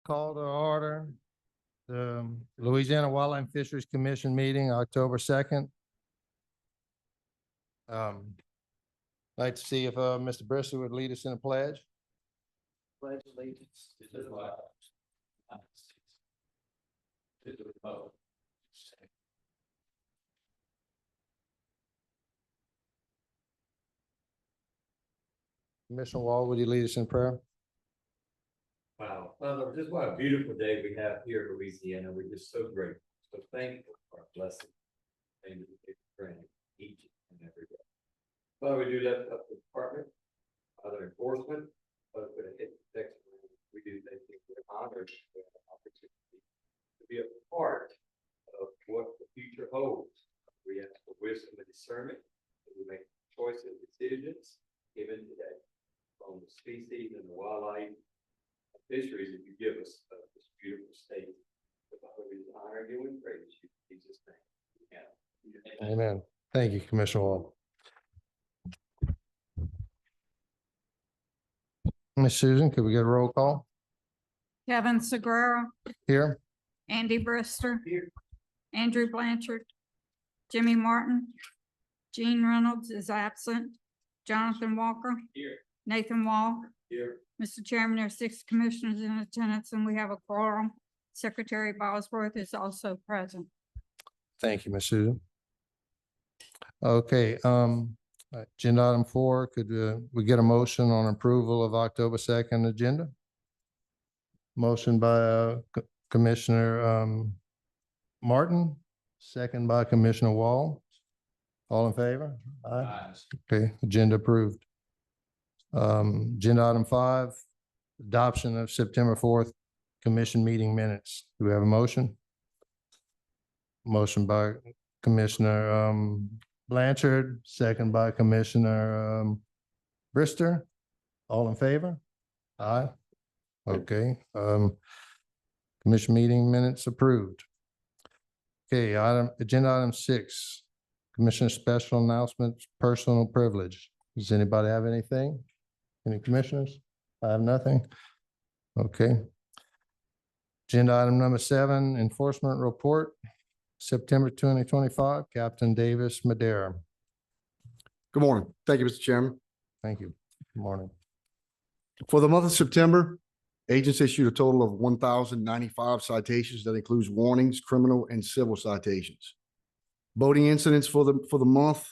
Call to order the Louisiana Wildlife Fisheries Commission meeting, October 2nd. Like to see if Mr. Bristol would lead us in a pledge. Pledge allegiance to the flag of the United States, to the republic. Commissioner Wall, would you lead us in prayer? Wow, Father, just what a beautiful day we have here in Louisiana. We're just so grateful, so thankful for our blessing. And we pray each and every day. Father, we do lift up the department, other enforcement, but with a hit protection, we do thank you for the honor and the opportunity to be a part of what the future holds. We ask for wisdom and discernment as we make choices and decisions given today on the species and the wildlife fisheries that you give us of this beautiful state. Father, we honor you and praise you in Jesus' name. Amen. Thank you, Commissioner Wall. Miss Susan, could we get a roll call? Kevin Segura, Here. Andy Brister, Here. Andrew Blanchard, Jimmy Martin, Gene Reynolds is absent, Jonathan Walker, Here. Nathan Wall. Here. Mr. Chairman, there are 6 commissioners in attendance and we have a quorum. Secretary Bosworth is also present. Thank you, Miss Susan. Okay, agenda item 4, could we get a motion on approval of October 2nd agenda? Motion by Commissioner Martin, second by Commissioner Wall. All in favor? Aye. Okay, agenda approved. Agenda item 5, adoption of September 4th commission meeting minutes. Do we have a motion? Motion by Commissioner Blanchard, second by Commissioner Brister. All in favor? Aye. Okay, commission meeting minutes approved. Okay, agenda item 6, Commissioner special announcements, personal privilege. Does anybody have anything? Any commissioners? I have nothing. Okay. Agenda item number 7, enforcement report, September 2025, Captain Davis Madera. Good morning. Thank you, Mr. Chairman. Thank you. Good morning. For the month of September, agents issued a total of 1,095 citations. That includes warnings, criminal and civil citations. Boating incidents for the month,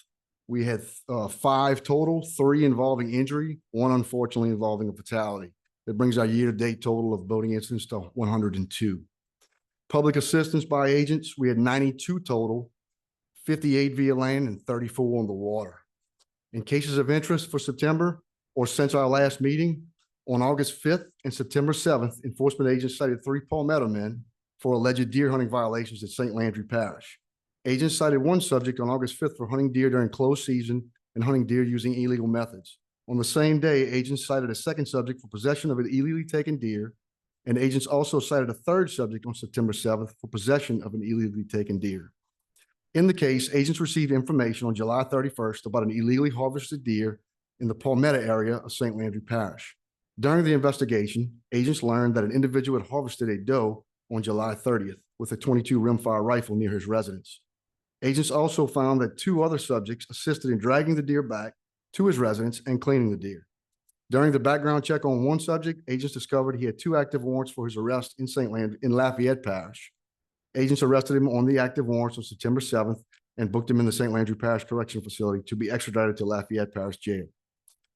we had 5 total, 3 involving injury, 1 unfortunately involving a fatality. That brings our year-to-date total of boating incidents to 102. Public assistance by agents, we had 92 total, 58 via land and 34 on the water. In cases of interest for September or since our last meeting, on August 5th and September 7th, enforcement agents cited 3 Palmetto men for alleged deer hunting violations at St. Landry Parish. Agents cited 1 subject on August 5th for hunting deer during closed season and hunting deer using illegal methods. On the same day, agents cited a 2nd subject for possession of an illegally taken deer, and agents also cited a 3rd subject on September 7th for possession of an illegally taken deer. In the case, agents received information on July 31st about an illegally harvested deer in the Palmetto area of St. Landry Parish. During the investigation, agents learned that an individual had harvested a doe on July 30th with a .22 rimfire rifle near his residence. Agents also found that 2 other subjects assisted in dragging the deer back to his residence and cleaning the deer. During the background check on 1 subject, agents discovered he had 2 active warrants for his arrest in Lafayette Parish. Agents arrested him on the active warrants on September 7th and booked him in the St. Landry Parish Correctional Facility to be extradited to Lafayette Parish Jail.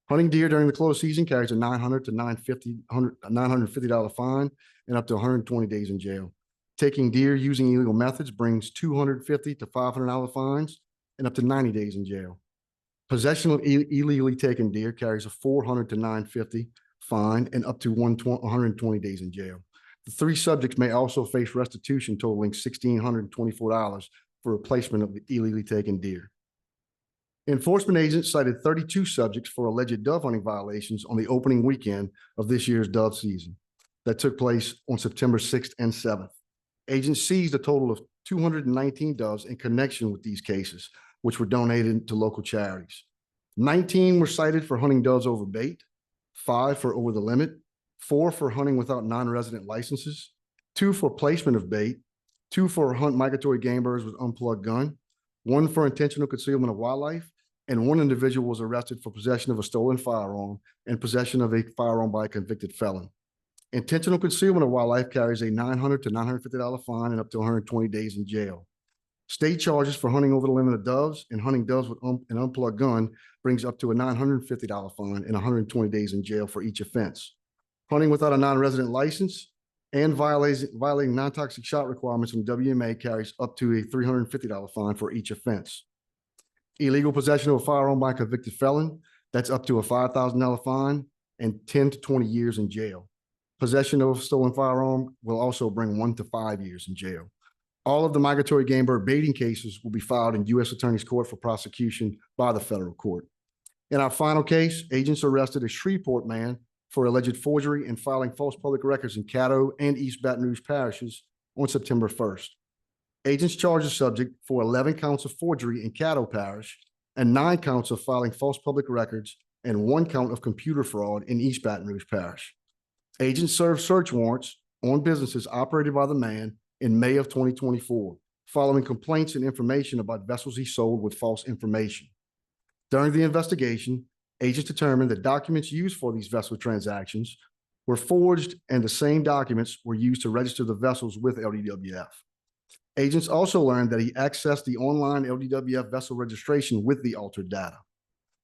Hunting deer during the closed season carries a $900 to $950 fine and up to 120 days in jail. Taking deer using illegal methods brings $250 to $500 fines and up to 90 days in jail. Possession of illegally taken deer carries a $400 to $950 fine and up to 120 days in jail. The 3 subjects may also face restitution totaling $1,624 for replacement of the illegally taken deer. Enforcement agents cited 32 subjects for alleged dove hunting violations on the opening weekend of this year's dove season that took place on September 6th and 7th. Agents seized a total of 219 doves in connection with these cases, which were donated to local charities. 19 were cited for hunting doves over bait, 5 for over the limit, 4 for hunting without non-resident licenses, 2 for placement of bait, 2 for hunt migratory game birds with unplugged gun, 1 for intentional concealment of wildlife, and 1 individual was arrested for possession of a stolen firearm and possession of a firearm by a convicted felon. Intentional concealment of wildlife carries a $900 to $950 fine and up to 120 days in jail. State charges for hunting over the limit of doves and hunting doves with an unplugged gun brings up to a $950 fine and 120 days in jail for each offense. Hunting without a non-resident license and violating non-toxic shot requirements from WMA carries up to a $350 fine for each offense. Illegal possession of a firearm by a convicted felon, that's up to a $5,000 fine and 10 to 20 years in jail. Possession of a stolen firearm will also bring 1 to 5 years in jail. All of the migratory game bird baiting cases will be filed in U.S. Attorney's Court for prosecution by the federal court. In our final case, agents arrested a Shreveport man for alleged forgery and filing false public records in Caddo and East Baton Rouge parishes on September 1st. Agents charged the subject for 11 counts of forgery in Caddo Parish and 9 counts of filing false public records and 1 count of computer fraud in East Baton Rouge Parish. Agents served search warrants on businesses operated by the man in May of 2024, following complaints and information about vessels he sold with false information. During the investigation, agents determined that documents used for these vessel transactions were forged and the same documents were used to register the vessels with LWF. Agents also learned that he accessed the online LWF vessel registration with the altered data.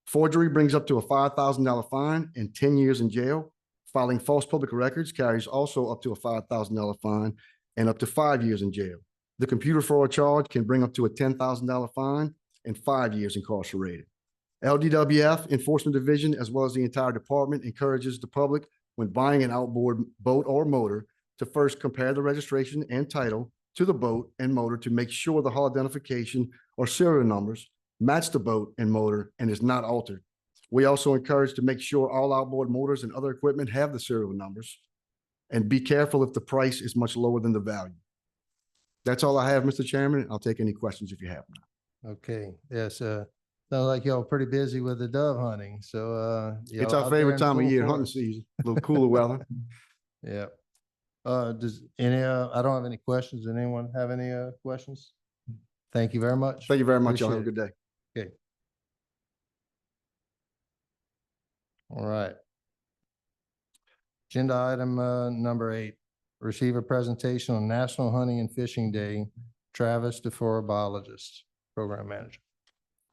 Forgery brings up to a $5,000 fine and 10 years in jail. Filing false public records carries also up to a $5,000 fine and up to 5 years in jail. The computer fraud charge can bring up to a $10,000 fine and 5 years incarcerated. LWF Enforcement Division, as well as the entire department, encourages the public when buying an outboard boat or motor to first compare the registration and title to the boat and motor to make sure the hull identification or serial numbers match the boat and motor and is not altered. We also encourage to make sure all outboard motors and other equipment have the serial numbers, and be careful if the price is much lower than the value. That's all I have, Mr. Chairman. I'll take any questions if you have them. Okay, yes, sounds like y'all pretty busy with the dove hunting, so, It's y'all our out there favorite in time of full year, hunting force. season, a little cooler weather. Yeah. Does any, I don't have any questions. Does anyone have any, questions? Thank you very much. Thank you very much. Y'all have a Appreciate good day. Okay. All right. Agenda item, number 8, receive a presentation on National Hunting and Fishing Day. Travis DeFora, biologist, program manager.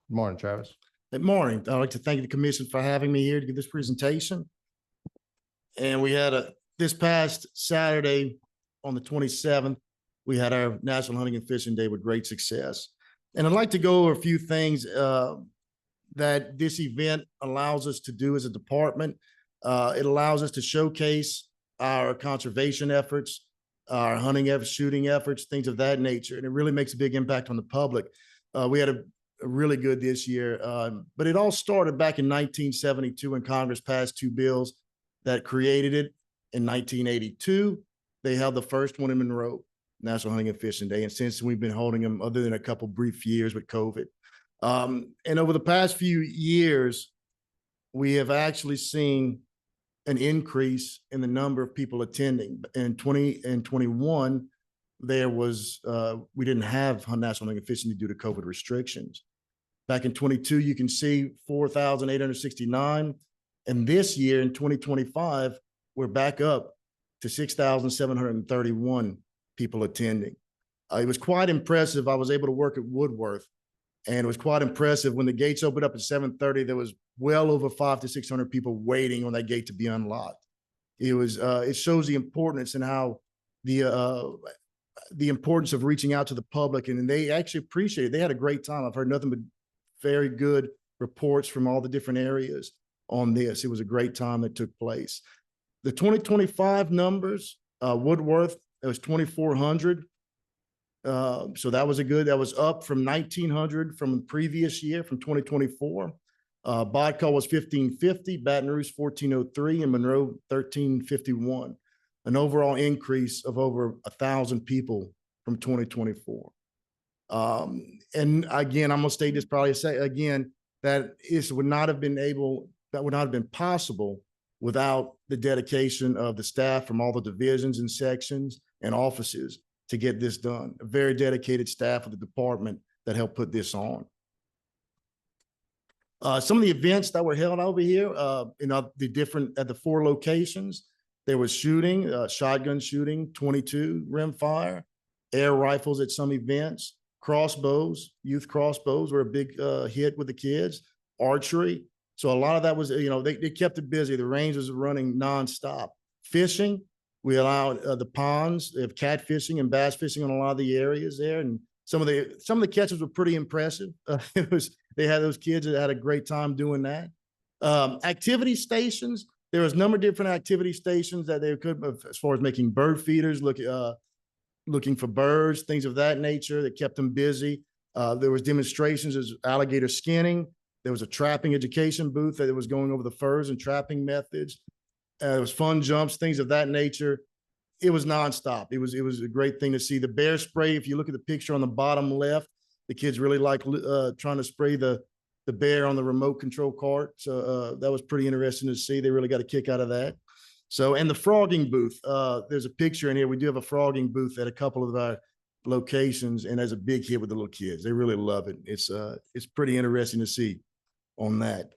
Good morning, Travis. Good morning. I'd like to thank the commission for having me here to give this presentation. And we had this past Saturday on the 27th, we had our National Hunting and Fishing Day with great success. And I'd like to go over a few things that this event allows us to do as a department. It allows us to showcase our conservation efforts, our hunting efforts, shooting efforts, things of that nature. And it really makes a big impact on the public. We had a really good this year, but it all started back in 1972 when Congress passed 2 bills that created it. In 1982, they held the first one in Monroe, National Hunting and Fishing Day. And since we've been holding them other than a couple brief years with COVID. And over the past few years, we have actually seen an increase in the number of people attending. In 2021, there was, we didn't have National Hunting and Fishing due to COVID restrictions. Back in 22, you can see 4,869. And this year in 2025, we're back up to 6,731 people attending. It was quite impressive. I was able to work at Woodworth, and it was quite impressive. When the gates opened up at 7:30, there was well over 500 to 600 people waiting on that gate to be unlocked. It was, it shows the importance and how the importance of reaching out to the public, and they actually appreciate it. They had a great time. I've heard nothing but very good reports from all the different areas on this. It was a great time that took place. The 2025 numbers, Woodworth, it was 2,400. So that was that was up from 1,900 from the previous year, from 2024. Bodco was 1,550, Baton Rouge 1,403, and Monroe 1,351. An overall increase of over 1,000 people from 2024. And again, I'm gonna state this probably again, that would not have been possible without the dedication of the staff from all the divisions and sections and offices to get this done. A very dedicated staff of the department that helped put this on. Some of the events that were held over here, at the 4 locations, there was shooting, shotgun shooting, 22 rimfire, air rifles at some events, crossbows, youth crossbows were a big hit with the kids, archery. So a lot of that was, they kept it busy. The range was running nonstop. Fishing, we allowed the ponds, they have catfishing and bass fishing on a lot of the areas there. And some of the catches were pretty impressive. They had those kids that had a great time doing that. Activity stations, there was a number of different activity stations that they could, as far as making bird feeders, looking for birds, things of that nature that kept them busy. There was demonstrations as alligator skinning. There was a trapping education booth that was going over the furs and trapping methods. There was fun jumps, things of that nature. It was nonstop. It was a great thing to see. The bear spray, if you look at the picture on the bottom left, the kids really like trying to spray the bear on the remote control cart. So that was pretty interesting to see. They really got a kick out of that. So, and the frogging booth, there's a picture in here. We do have a frogging booth at a couple of our locations, and there's a big hit with the little kids. They really love it. It's pretty interesting to see on that.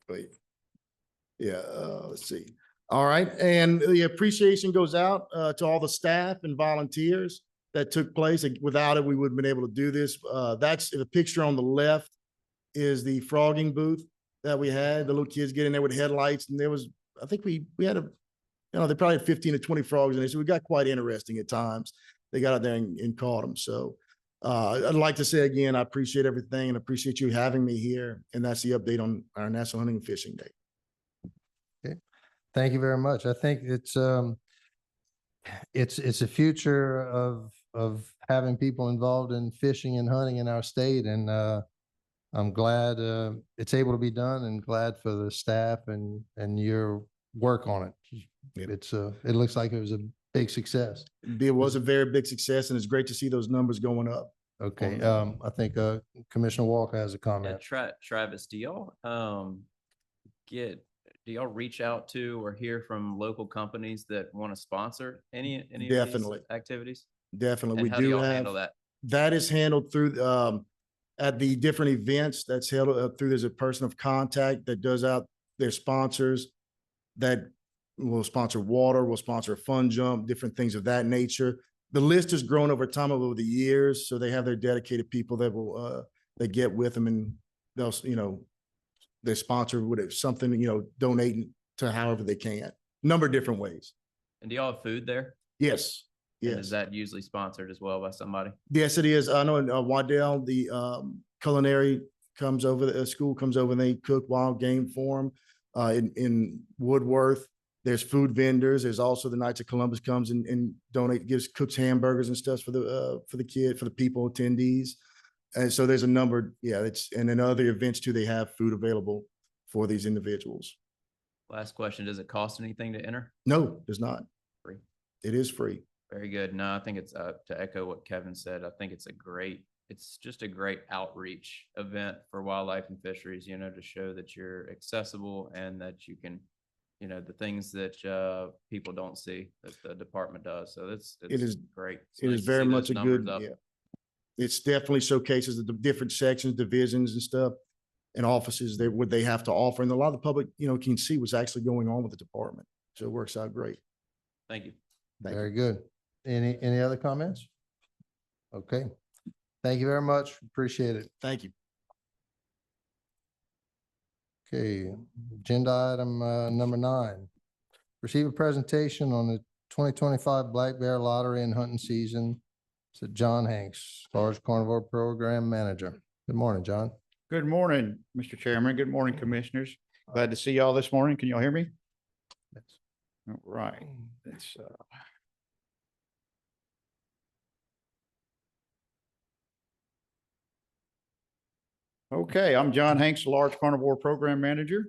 Wait. Yeah, let's see. All right, and the appreciation goes out to all the staff and volunteers that took place. Without it, we wouldn't have been able to do this. That's the picture on the left is the frogging booth that we had. The little kids get in there with headlights, and there was, I think we had they probably had 15 to 20 frogs in there. So we got quite interesting at times. They got out there and caught them. So I'd like to say again, I appreciate everything and appreciate you having me here. And that's the update on our National Hunting and Fishing Day. Okay, thank you very much. I think it's a future of having people involved in fishing and hunting in our state, and I'm glad it's able to be done, and glad for the staff and your work on it. It looks like it was a big success. It was a very big success, and it's great to see those numbers going up. Okay, I think Commissioner Walker has a comment. Travis, do y'all reach out to or hear from local companies that want to sponsor any of these activities? Definitely. And We how do do y'all have handle that? That is handled through at the different events that's held through. There's a person of contact that does out their sponsors that will sponsor water, will sponsor a fun jump, different things of that nature. The list has grown over time over the years, so they have their dedicated people that will that get with them, and they'll they sponsor with something, donating to however they can. Number of different ways. And do y'all have food there? Yes. And Yes. is that usually sponsored as well by somebody? Yes, it is. I know in Waddell, the culinary comes over, the school comes over and they cook wild game for them. In Woodworth, there's food vendors. There's also the Knights of Columbus comes and cooks hamburgers and stuff for the people, attendees. And so there's a number, and in other events too, they have food available for these individuals. Last question, does it cost anything to enter? No, it does not. Free. It is free. Very good. No, I think it's to echo what Kevin said. I think it's just a great outreach event for wildlife and fisheries, to show that you're accessible and that you can, the things that people don't see that the department does. So it is great. It is very much a good, It's definitely showcases the different sections, divisions and stuff and offices what they have to offer. And a lot of the public, can see what's actually going on with the department. So it works out great. Thank you. Very good. Any other comments? Okay. Thank you very much. Appreciate it. Thank you. Okay, agenda item number 9. Receive a presentation on the 2025 Black Bear Lottery and Hunting Season. It's John Hanks, Large Carnivore Program Manager. Good morning, John. Good morning, Mr. Chairman. Good morning, Commissioners. Glad to see y'all this morning. Can y'all hear me? Yes. All right. It's okay. I'm John Hanks, Large Carnivore Program Manager.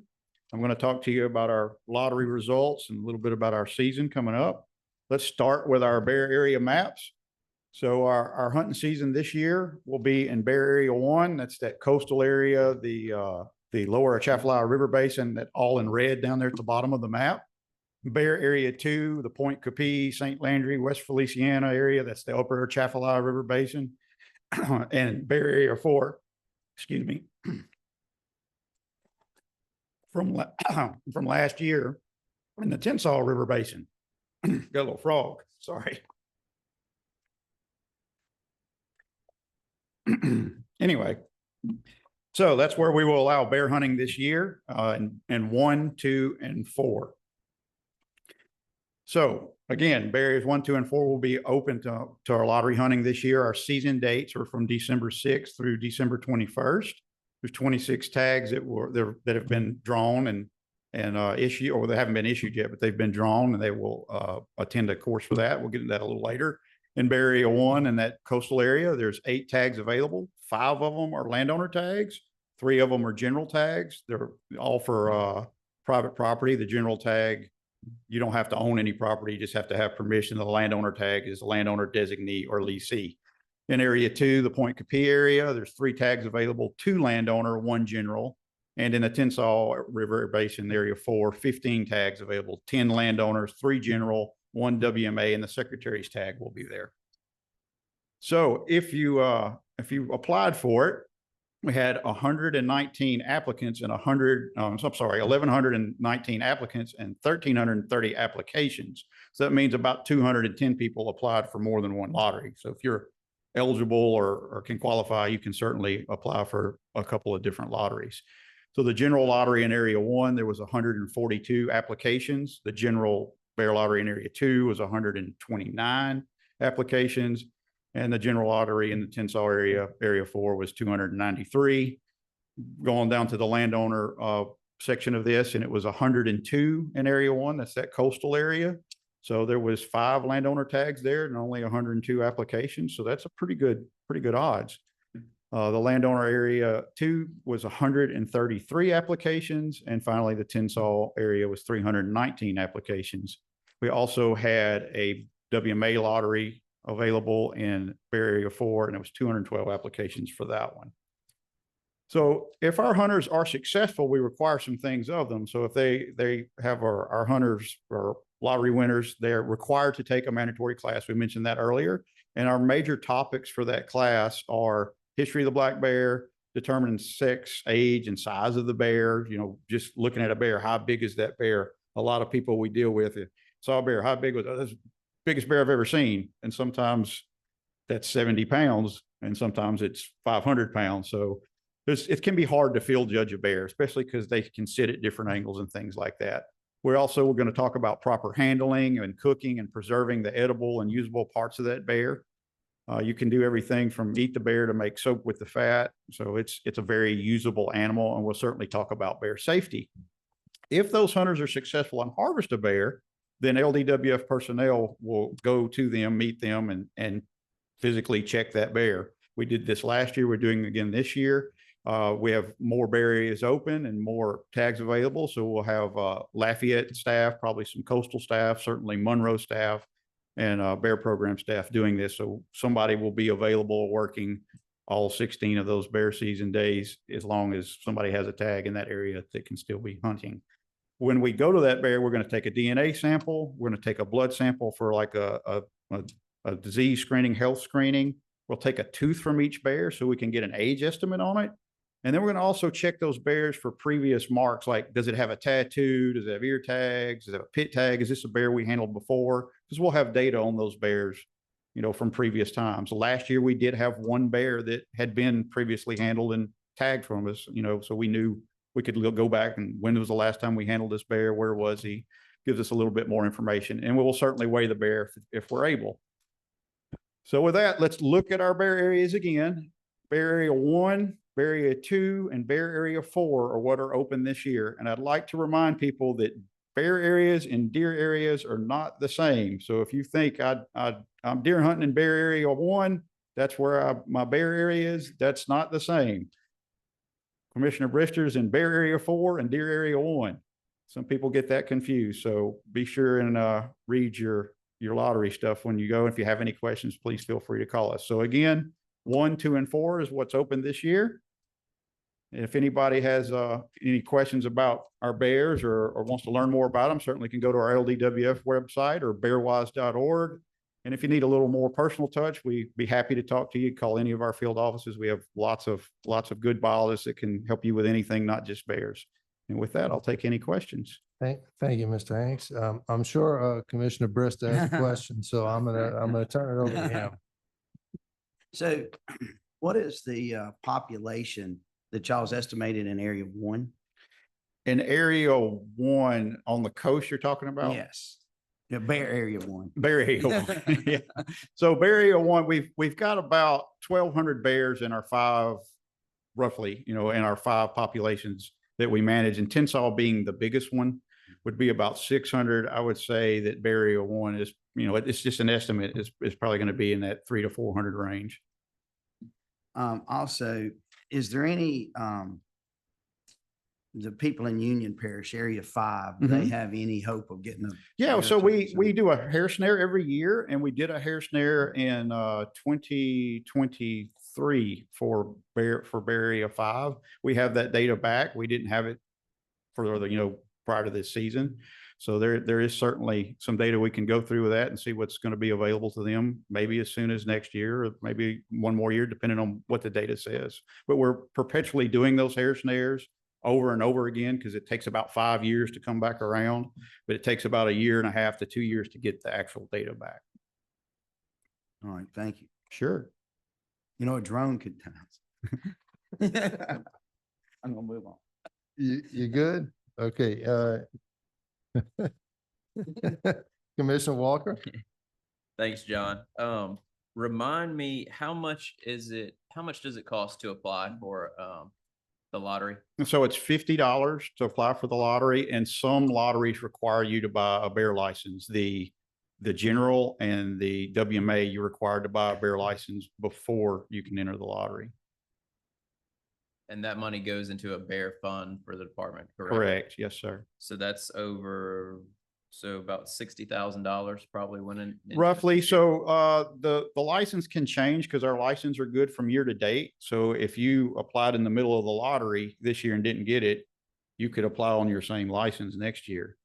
I'm going to talk to you about our lottery results and a little bit about our season coming up. Let's start with our Bear Area maps. So our hunting season this year will be in Bear Area 1. That's that coastal area, the the lower Atchafalaya River Basin, that all in red down there at the bottom of the map. Bear Area 2, the Point Capee, St. Landry, West Feliciana area, that's the upper Atchafalaya River Basin. And Bear Area 4, excuse me, from last year in the Tensas River Basin. Got a little frog, sorry. Anyway, so that's where we will allow bear hunting this year, in 1, 2, and 4. So again, Bear Areas 1, 2, and 4 will be open to our lottery hunting this year. Our season dates are from December 6th through December 21st. There's 26 tags that have been drawn and issued, or they haven't been issued yet, but they've been drawn, and they will attend a course for that. We'll get into that a little later. In Bear Area 1, in that coastal area, there's 8 tags available. 5 of them are landowner tags. 3 of them are general tags. They're all for private property. The general tag, you don't have to own any property. You just have to have permission. The landowner tag is the landowner designee or leasee. In Area 2, the Point Capee area, there's 3 tags available, 2 landowner, 1 general. And in the Tensas River Basin, Area 4, 15 tags available, 10 landowners, 3 general, 1 WMA, and the secretary's tag will be there. So if you applied for it, we had 119 applicants and 1,119 applicants and 1,330 applications. So that means about 210 people applied for more than one lottery. So if you're eligible or can qualify, you can certainly apply for a couple of different lotteries. So the general lottery in Area 1, there was 142 applications. The general bear lottery in Area 2 was 129 applications. And the general lottery in the Tensas area, Area 4, was 293. Going down to the landowner section of this, and it was 102 in Area 1. That's that coastal area. So there was 5 landowner tags there and only 102 applications. So that's a pretty good odds. The landowner Area 2 was 133 applications. And finally, the Tensas area was 319 applications. We also had a WMA lottery available in Bear Area 4, and it was 212 applications for that one. So if our hunters are successful, we require some things of them. So if they have our hunters or lottery winners, they're required to take a mandatory class. We mentioned that earlier. And our major topics for that class are history of the black bear, determining sex, age, and size of the bear. You know, just looking at a bear, how big is that bear? A lot of people we deal with saw a bear, how big was it? That's the biggest bear I've ever seen. And sometimes that's 70 pounds and sometimes it's 500 pounds. So it can be hard to field judge a bear, especially because they can sit at different angles and things like that. We're going to talk about proper handling and cooking and preserving the edible and usable parts of that bear. You can do everything from eat the bear to make soap with the fat. So it's a very usable animal, and we'll certainly talk about bear safety. If those hunters are successful and harvest a bear, then LDWF personnel will go to them, meet them, and physically check that bear. We did this last year. We're doing it again this year. We have more bear areas open and more tags available. So we'll have Lafayette staff, probably some coastal staff, certainly Monroe staff, and bear program staff doing this. So somebody will be available working all 16 of those bear season days, as long as somebody has a tag in that area that can still be hunting. When we go to that bear, we're going to take a DNA sample. We're going to take a blood sample for like a disease screening, health screening. We'll take a tooth from each bear so we can get an age estimate on it. And then we're going to also check those bears for previous marks, like does it have a tattoo? Does it have ear tags? Does it have a pit tag? Is this a bear we handled before? Because we'll have data on those bears, you know, from previous times. Last year, we did have one bear that had been previously handled and tagged from us, you know, so we knew we could go back and when was the last time we handled this bear? Where was he? Gives us a little bit more information, and we will certainly weigh the bear if we're able. So with that, let's look at our bear areas again. Bear Area 1, Bear Area 2, and Bear Area 4 are what are open this year. And I'd like to remind people that bear areas and deer areas are not the same. So if you think I'm deer hunting in Bear Area 1, that's where my bear area is, that's not the same. Commissioner Brister's in Bear Area 4 and Deer Area 1. Some people get that confused. So be sure and read your lottery stuff when you go. If you have any questions, please feel free to call us. So again, 1, 2, and 4 is what's open this year. If anybody has any questions about our bears or wants to learn more about them, certainly can go to our LDWF website or bearwise.org. And if you need a little more personal touch, we'd be happy to talk to you. Call any of our field offices. We have lots of good biologists that can help you with anything, not just bears. And with that, I'll take any questions. Thank you, Mr. Hanks. I'm sure Commissioner Brista has a question, so I'm gonna turn it over to him. So what is the population that y'all's estimated in area one? In area one on the coast you're talking about? Yes. The Bear Area one. Bear Area one. Yeah. So Bear Area one, we've got about 1,200 bears in our five, roughly, in our five populations that we manage, and Tensas being the biggest one would be about 600. I would say that Bear Area one is, it's just an estimate. It's probably going to be in that 300 to 400 range. Also, is there any, the people in Union Parish, Area 5, do they have any hope of getting a? Yeah, bear so to we the zoo? do a hair snare every year, and we did a hair snare in 2023 for Bear Area 5. We have that data back. We didn't have it for prior to this season. So there is certainly some data we can go through with that and see what's going to be available to them, maybe as soon as next year, or maybe one more year, depending on what the data says. But we're perpetually doing those hair snares over and over again, because it takes about 5 years to come back around, but it takes about 1.5 to 2 years to get the actual data back. All right, thank you. Sure. A drone could. I'm gonna move on. You good? Okay, Commissioner Walker? Thanks, John. Remind me, how much does it cost to apply for the lottery? And so it's $50 to apply for the lottery, and some lotteries require you to buy a bear license. The general and the WMA, you're required to buy a bear license before you can enter the lottery. And that money goes into a bear fund for the department, correct? Correct. Yes, sir. So that's about $60,000 probably went in. Roughly. So the license can change because our licenses are good from year to date. So if you applied in the middle of the lottery this year and didn't get it, you could apply on your same license next year.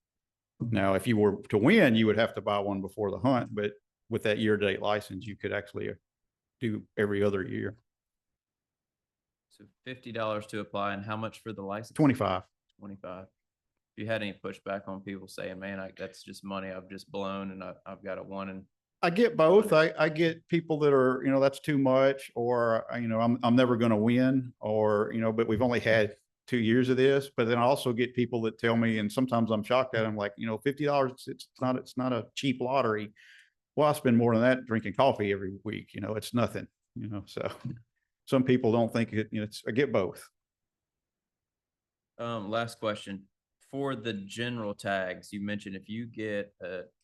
Now, if you were to win, you would have to buy one before the hunt, but with that year-to-date license, you could actually do every other year. So $50 to apply, and how much for the license? 25. 25. If you had any pushback on people saying, man, that's just money I've just blown and I've got a one and. I get both. I get people that are, that's too much, or, I'm never going to win, or, but we've only had 2 years of this. But then I also get people that tell me, and sometimes I'm shocked at them, like, $50, it's not a cheap lottery. Well, I spend more than that drinking coffee every week. It's nothing, so some people don't think it, I get both. Last question. For the general tags, you mentioned if you get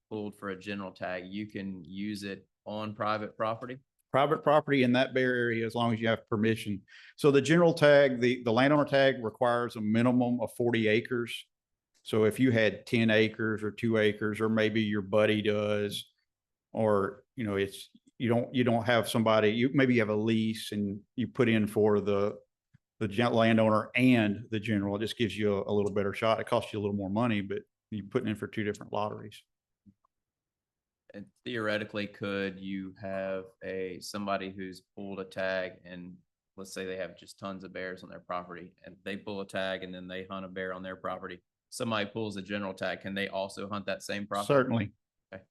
pulled for a general tag, you can use it on private property? Private property in that Bear Area, as long as you have permission. So the general tag, the landowner tag requires a minimum of 40 acres. So if you had 10 acres or 2 acres, or maybe your buddy does, or, it's, you don't have somebody, maybe you have a lease and you put in for the landowner and the general, it just gives you a little better shot. It costs you a little more money, but you're putting in for 2 different lotteries. And theoretically, could you have somebody who's pulled a tag, and let's say they have just tons of bears on their property, and they pull a tag and then they hunt a bear on their property. Somebody pulls a general tag. Can they also hunt that same property? Certainly. Okay.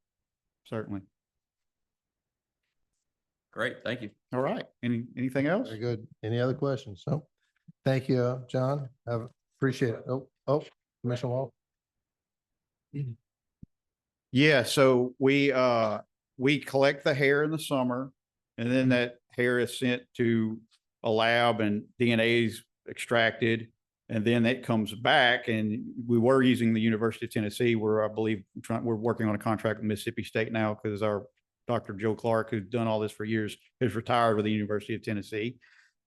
Certainly. Great. Thank you. All right. Anything else? Very good. Any other questions? No? Thank you, John. Appreciate it. Oh, Commissioner Wall. Yeah, so we collect the hair in the summer, and then that hair is sent to a lab and DNA is extracted, and then it comes back. And we were using the University of Tennessee, where I believe we're working on a contract with Mississippi State now, because our Dr. Joe Clark, who's done all this for years, is retired with the University of Tennessee.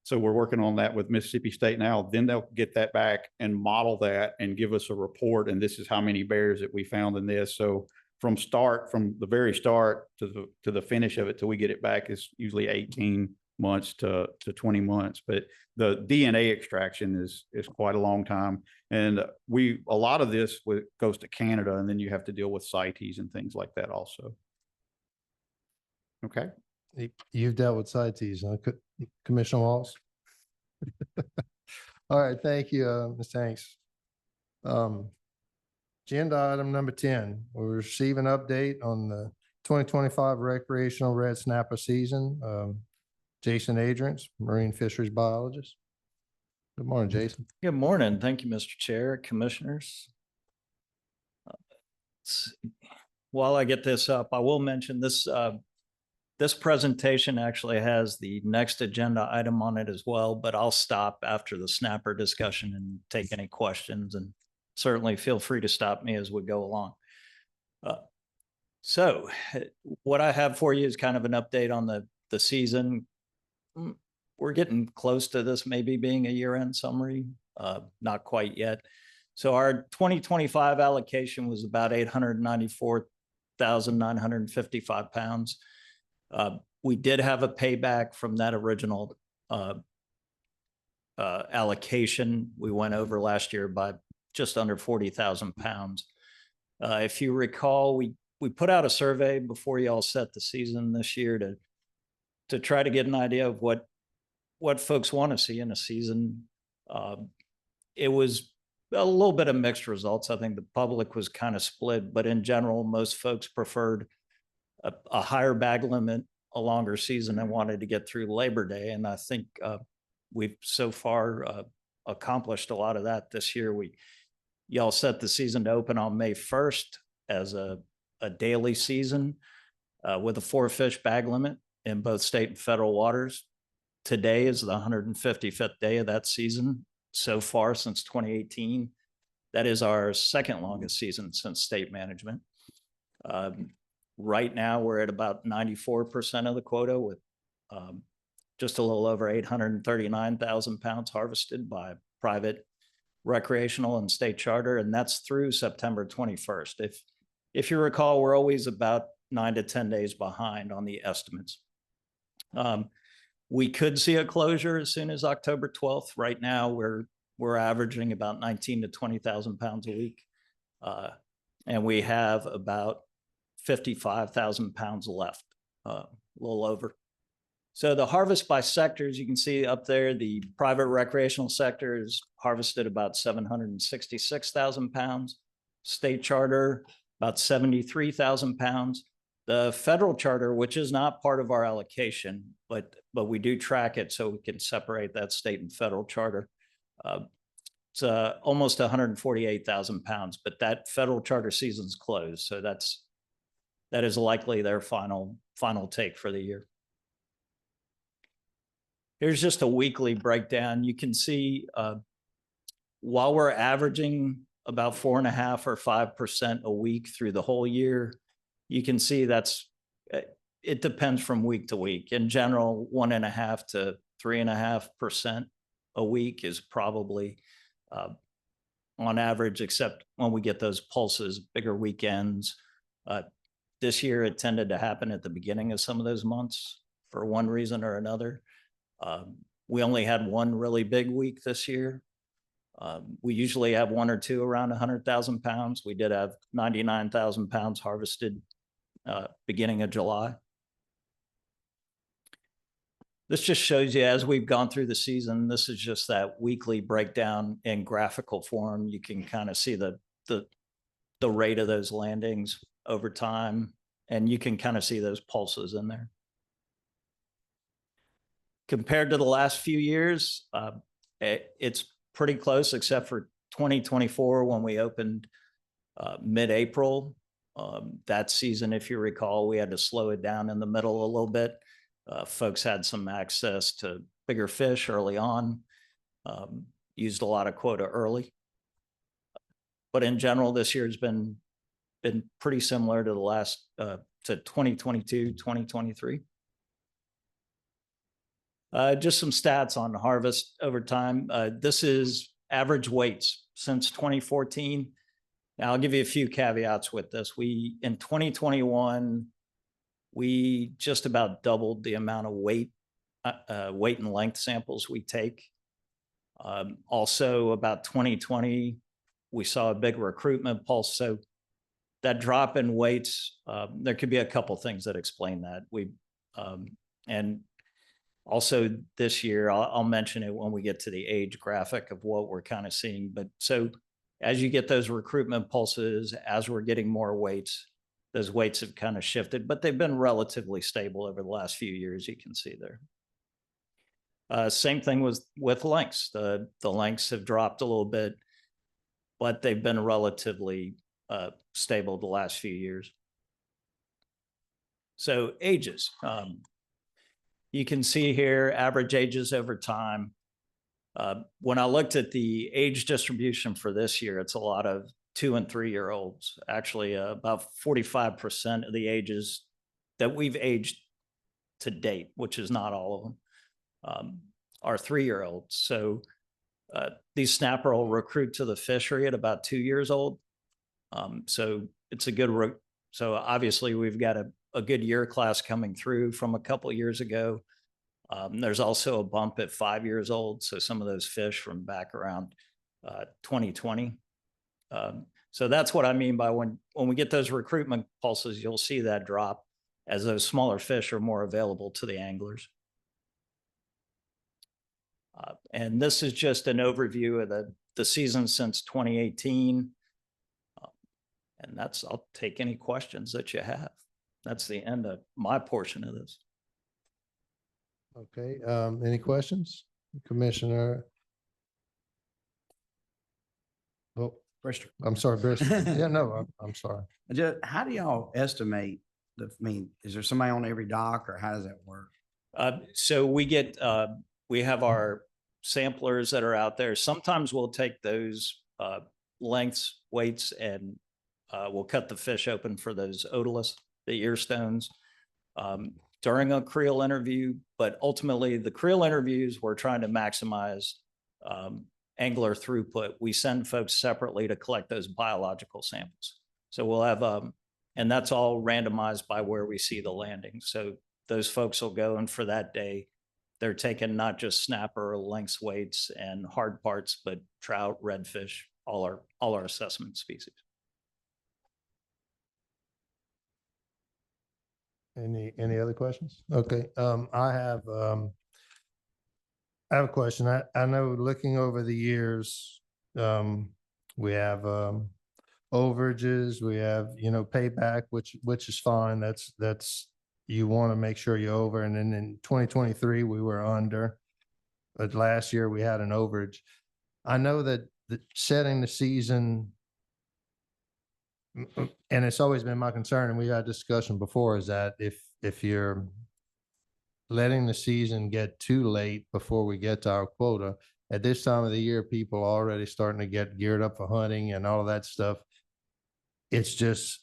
So we're working on that with Mississippi State now. Then they'll get that back and model that and give us a report. And this is how many bears that we found in this. So from the very start to the finish of it till we get it back is usually 18 months to 20 months. But the DNA extraction is quite a long time. And a lot of this goes to Canada, and then you have to deal with CITES and things like that also. Okay. You've dealt with CITES, huh, Commissioner Walls? All right, thank you, Ms. Hanks. Agenda item number 10, we'll receive an update on the 2025 recreational red snapper season. Jason Adrians, marine fisheries biologist. Good morning, Jason. Good morning. Thank you, Mr. Chair, Commissioners. While I get this up, I will mention this, this presentation actually has the next agenda item on it as well, but I'll stop after the snapper discussion and take any questions, and certainly feel free to stop me as we go along. So what I have for you is kind of an update on the season. We're getting close to this maybe being a year-end summary, not quite yet. So our 2025 allocation was about 894,955 pounds. We did have a payback from that original allocation. We went over last year by just under 40,000 pounds. If you recall, we put out a survey before y'all set the season this year to try to get an idea of what folks want to see in a season. It was a little bit of mixed results. I think the public was kind of split, but in general, most folks preferred a higher bag limit, a longer season, and wanted to get through Labor Day. And I think we've so far accomplished a lot of that this year. Y'all set the season to open on May 1st as a daily season with a 4-fish bag limit in both state and federal waters. Today is the 155th day of that season so far since 2018. That is our second longest season since state management. Right now, we're at about 94% of the quota, with just a little over 839,000 pounds harvested by private, recreational, and state charter, and that's through September 21st. If you recall, we're always about 9 to 10 days behind on the estimates. We could see a closure as soon as October 12th. Right now, we're averaging about 19 to 20,000 pounds a week, and we have about 55,000 pounds left, a little over. So the harvest by sectors, you can see up there, the private recreational sector is harvested about 766,000 pounds. State charter, about 73,000 pounds. The federal charter, which is not part of our allocation, but we do track it so we can separate that state and federal charter. It's almost 148,000 pounds, but that federal charter season's closed. So that is likely their final take for the year. Here's just a weekly breakdown. You can see while we're averaging about 4.5% or 5% a week through the whole year, you can see it depends from week to week. In general, 1.5% to 3.5% a week is probably on average, except when we get those pulses, bigger weekends. This year, it tended to happen at the beginning of some of those months for one reason or another. We only had one really big week this year. We usually have one or two around 100,000 pounds. We did have 99,000 pounds harvested beginning of July. This just shows you as we've gone through the season, this is just that weekly breakdown in graphical form. You can kind of see the rate of those landings over time, and you can kind of see those pulses in there. Compared to the last few years, it's pretty close, except for 2024 when we opened mid-April. That season, if you recall, we had to slow it down in the middle a little bit. Folks had some access to bigger fish early on, used a lot of quota early. But in general, this year has been pretty similar to the last, to 2022, 2023. Just some stats on harvest over time. This is average weights since 2014. Now, I'll give you a few caveats with this. In 2021, we just about doubled the amount of weight weight and length samples we take. Also about 2020, we saw a big recruitment pulse. So that drop in weights, there could be a couple things that explain that. And also this year, I'll mention it when we get to the age graphic of what we're kind of seeing. But so as you get those recruitment pulses, as we're getting more weights, those weights have kind of shifted, but they've been relatively stable over the last few years, you can see there. Same thing with lengths. The lengths have dropped a little bit, but they've been relatively stable the last few years. So ages. You can see here average ages over time. When I looked at the age distribution for this year, it's a lot of 2 and 3 year olds. Actually, about 45% of the ages that we've aged to date, which is not all of them, are 3 year olds. So these snapper will recruit to the fishery at about 2 years old. So it's a good, so obviously we've got a good year class coming through from a couple of years ago. There's also a bump at 5 years old. So some of those fish from back around 2020. So that's what I mean by when we get those recruitment pulses, you'll see that drop as those smaller fish are more available to the anglers. And this is just an overview of the season since 2018. And I'll take any questions that you have. That's the end of my portion of this. Okay, any questions? Commissioner? Oh, Bristol. I'm sorry, Bristol. Yeah, no, I'm sorry. How do y'all estimate is there somebody on every dock or how does that work? So we have our samplers that are out there. Sometimes we'll take those lengths, weights, and we'll cut the fish open for those otoliths, the ear stones, during a creel interview. But ultimately, the creel interviews, we're trying to maximize angler throughput. We send folks separately to collect those biological samples. So we'll have, and that's all randomized by where we see the landing. So those folks will go, and for that day, they're taking not just snapper, lengths, weights, and hard parts, but trout, redfish, all our assessment species. Any other questions? Okay, I have a question. I know looking over the years, we have overages, we have, payback, which is fine. That's you want to make sure you're over. And then in 2023, we were under, but last year we had an overage. I know that setting the season, and it's always been my concern, and we had a discussion before, is that if you're letting the season get too late before we get to our quota, at this time of the year, people are already starting to get geared up for hunting and all of that stuff. It's just,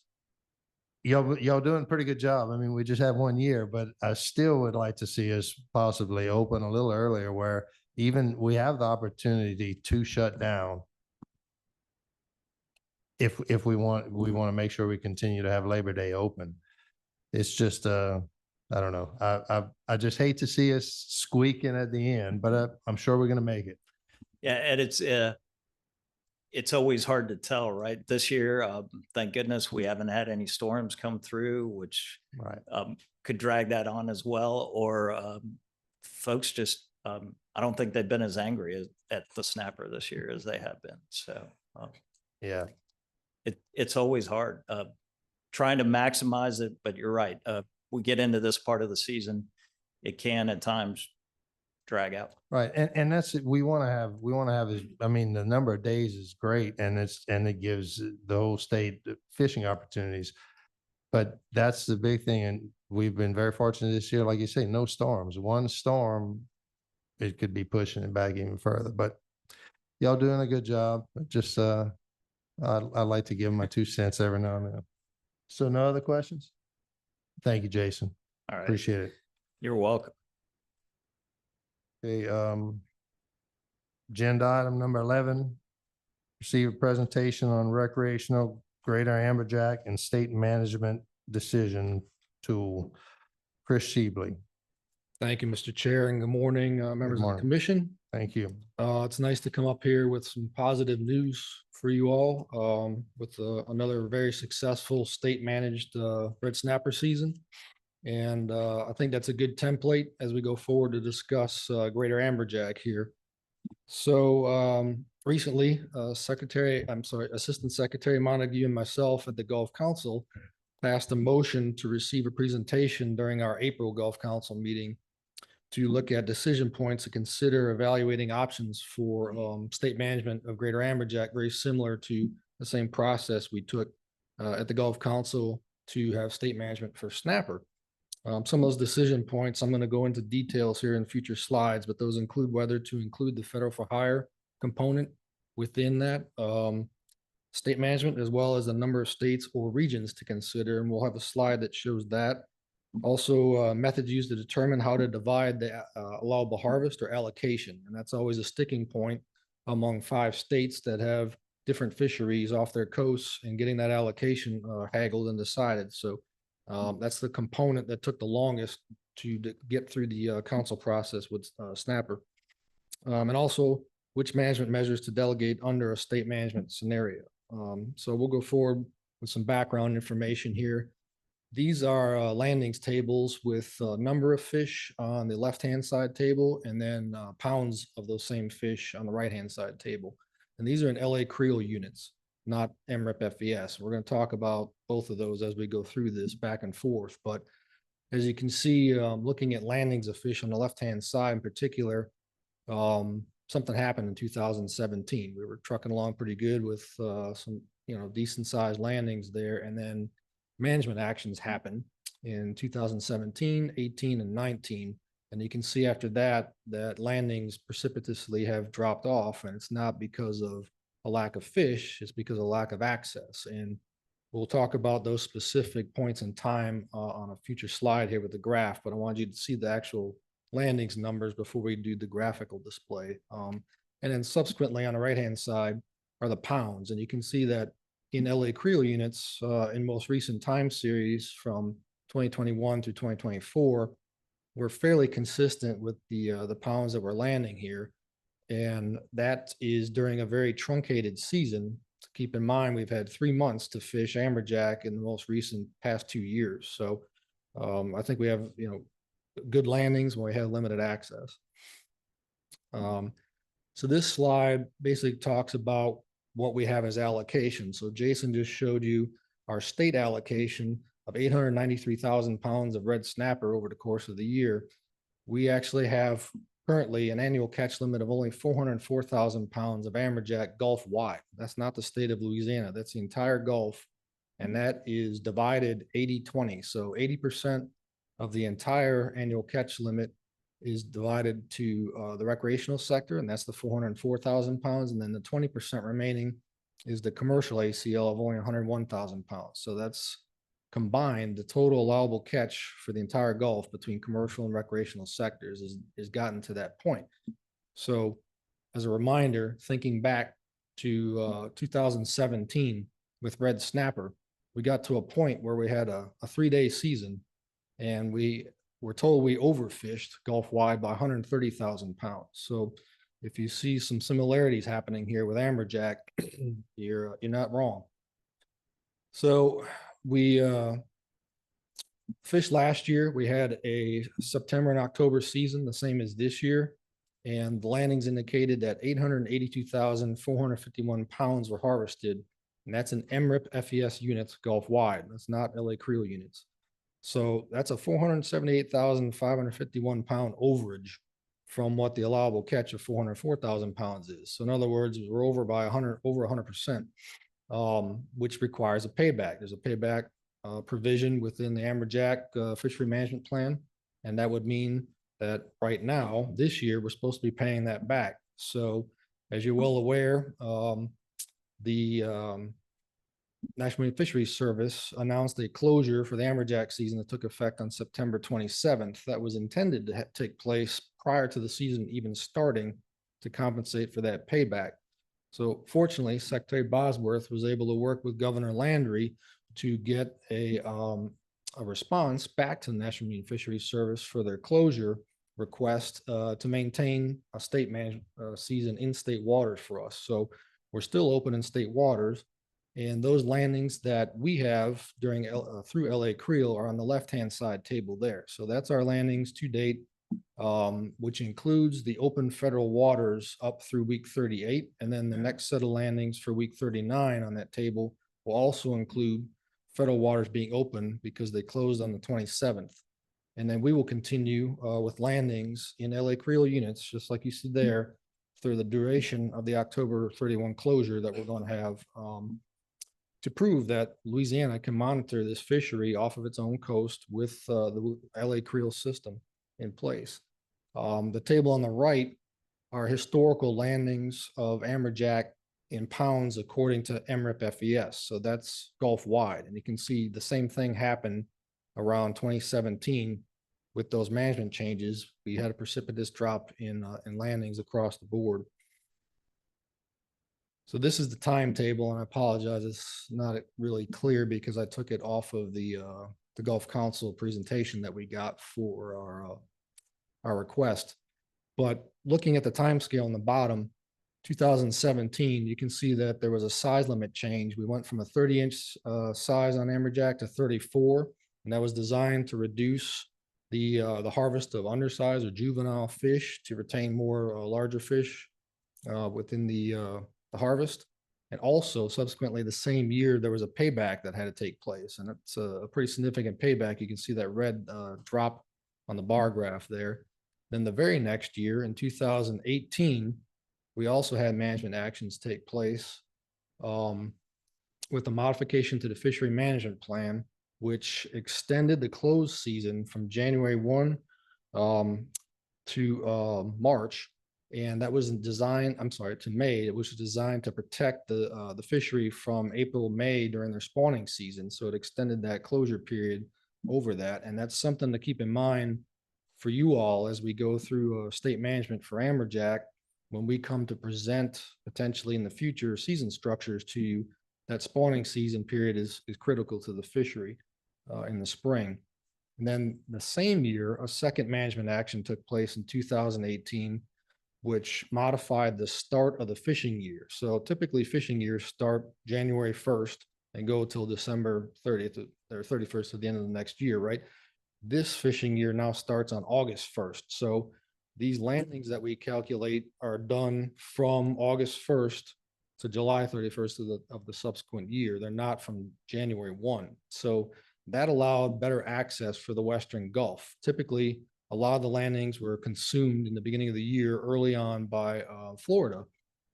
y'all doing a pretty good job. I mean, we just have 1 year, but I still would like to see us possibly open a little earlier, where even we have the opportunity to shut down if we want to make sure we continue to have Labor Day open. It's just, I don't know. I just hate to see us squeaking at the end, but I'm sure we're going to make it. Yeah, and it's always hard to tell, right? This year, thank goodness we haven't had any storms come through, which Right. Could drag that on as well. Or folks just, I don't think they've been as angry at the snapper this year as they have been. So Yeah. it's always hard trying to maximize it, but you're right. We get into this part of the season, it can at times drag out. Right. And that's it. We want to have is, I mean, the number of days is great, and it gives the whole state fishing opportunities. But that's the big thing. And we've been very fortunate this year. Like you say, no storms. One storm, it could be pushing it back even further. But y'all doing a good job. Just I like to give my 2 cents every now and then. So no other questions? Thank you, Jason. All right. Appreciate it. You're welcome. Okay, agenda item number 11, receive a presentation on recreational greater amberjack and state management decision tool. Chris Shebley. Thank you, Mr. Chair, and good morning, members of the morning. commission. Thank you. It's nice to come up here with some positive news for you all, with another very successful state-managed red snapper season. And I think that's a good template as we go forward to discuss Greater Amberjack here. So recently, Assistant Secretary Montague and myself at the Gulf Council passed a motion to receive a presentation during our April Gulf Council meeting to look at decision points to consider evaluating options for state management of Greater Amberjack, very similar to the same process we took at the Gulf Council to have state management for snapper. Some of those decision points, I'm going to go into details here in future slides, but those include whether to include the federal for hire component within that state management, as well as the number of states or regions to consider. And we'll have a slide that shows that. Also, methods used to determine how to divide the allowable harvest or allocation. And that's always a sticking point among 5 states that have different fisheries off their coasts, and getting that allocation haggled and decided. So that's the component that took the longest to get through the council process with snapper. And also which management measures to delegate under a state management scenario. So we'll go forward with some background information here. These are landings tables with number of fish on the left-hand side table, and then pounds of those same fish on the right-hand side table. And these are in LA Creel units, not MREP FVS. We're going to talk about both of those as we go through this back and forth. But as you can see, looking at landings of fish on the left-hand side in particular, something happened in 2017. We were trucking along pretty good with some, decent sized landings there. And then management actions happened in 2017, 18, and 19. And you can see after that, that landings precipitously have dropped off, and it's not because of a lack of fish, it's because of lack of access. And we'll talk about those specific points in time on a future slide here with the graph, but I want you to see the actual landings numbers before we do the graphical display. And then subsequently on the right-hand side are the pounds. And you can see that in LA Creel units, in most recent time series from 2021 to 2024, we're fairly consistent with the pounds that we're landing here. And that is during a very truncated season. Keep in mind, we've had 3 months to fish amberjack in the most recent past 2 years. So I think we have, good landings when we have limited access. So this slide basically talks about what we have as allocation. So Jason just showed you our state allocation of 893,000 pounds of red snapper over the course of the year. We actually have currently an annual catch limit of only 404,000 pounds of amberjack Gulf wide. That's not the state of Louisiana. That's the entire Gulf. And that is divided 80-20. So 80% of the entire annual catch limit is divided to the recreational sector, and that's the 404,000 pounds. And then the 20% remaining is the commercial ACL of only 101,000 pounds. So that's combined, the total allowable catch for the entire Gulf between commercial and recreational sectors is gotten to that point. So as a reminder, thinking back to 2017 with red snapper, we got to a point where we had a 3-day season, and we were told we overfished Gulf wide by 130,000 pounds. So if you see some similarities happening here with amberjack, you're not wrong. So we fished last year. We had a September and October season, the same as this year. And the landings indicated that 882,451 pounds were harvested. And that's an MRIP FES units Gulf wide. That's not LA Creel units. So that's a 478,551 pound overage from what the allowable catch of 404,000 pounds is. So in other words, we're over by over 100%, which requires a payback. There's a payback provision within the amberjack fishery management plan. And that would mean that right now, this year, we're supposed to be paying that back. So as you're well aware, the National Marine Fisheries Service announced a closure for the amberjack season that took effect on September 27th. That was intended to take place prior to the season even starting to compensate for that payback. So fortunately, Secretary Bosworth was able to work with Governor Landry to get a a response back to the National Marine Fisheries Service for their closure request to maintain a state managed season in state waters for us. So we're still open in state waters. And those landings that we have during through LA Creel are on the left-hand side table there. So that's our landings to date, which includes the open federal waters up through week 38. And then the next set of landings for week 39 on that table will also include federal waters being open because they closed on the 27th. And then we will continue with landings in LA Creel units, just like you see there, through the duration of the October 31 closure that we're going to have, to prove that Louisiana can monitor this fishery off of its own coast with the LA Creel system in place. The table on the right are historical landings of amberjack in pounds according to MRIP FES. So that's Gulf wide. And you can see the same thing happen around 2017 with those management changes. We had a precipitous drop in landings across the board. So this is the timetable, and I apologize, it's not really clear because I took it off of the Gulf Council presentation that we got for our request. But looking at the time scale on the bottom, 2017, you can see that there was a size limit change. We went from a 30-inch size on amberjack to 34, and that was designed to reduce the harvest of undersized or juvenile fish to retain more larger fish within the harvest. And also subsequently the same year, there was a payback that had to take place. And it's a pretty significant payback. You can see that red drop on the bar graph there. Then the very next year in 2018, we also had management actions take place with a modification to the fishery management plan, which extended the closed season from January 1 to March. And that was designed, I'm sorry, to May. It was designed to protect the fishery from April, May during their spawning season. So it extended that closure period over that. And that's something to keep in mind for you all as we go through state management for amberjack. When we come to present potentially in the future season structures to you, that spawning season period is critical to the fishery in the spring. And then the same year, a second management action took place in 2018, which modified the start of the fishing year. So typically fishing years start January 1st and go till December 30th or 31st at the end of the next year, right? This fishing year now starts on August 1st. So these landings that we calculate are done from August 1st to July 31st of the subsequent year. They're not from January 1. So that allowed better access for the Western Gulf. Typically, a lot of the landings were consumed in the beginning of the year early on by Florida.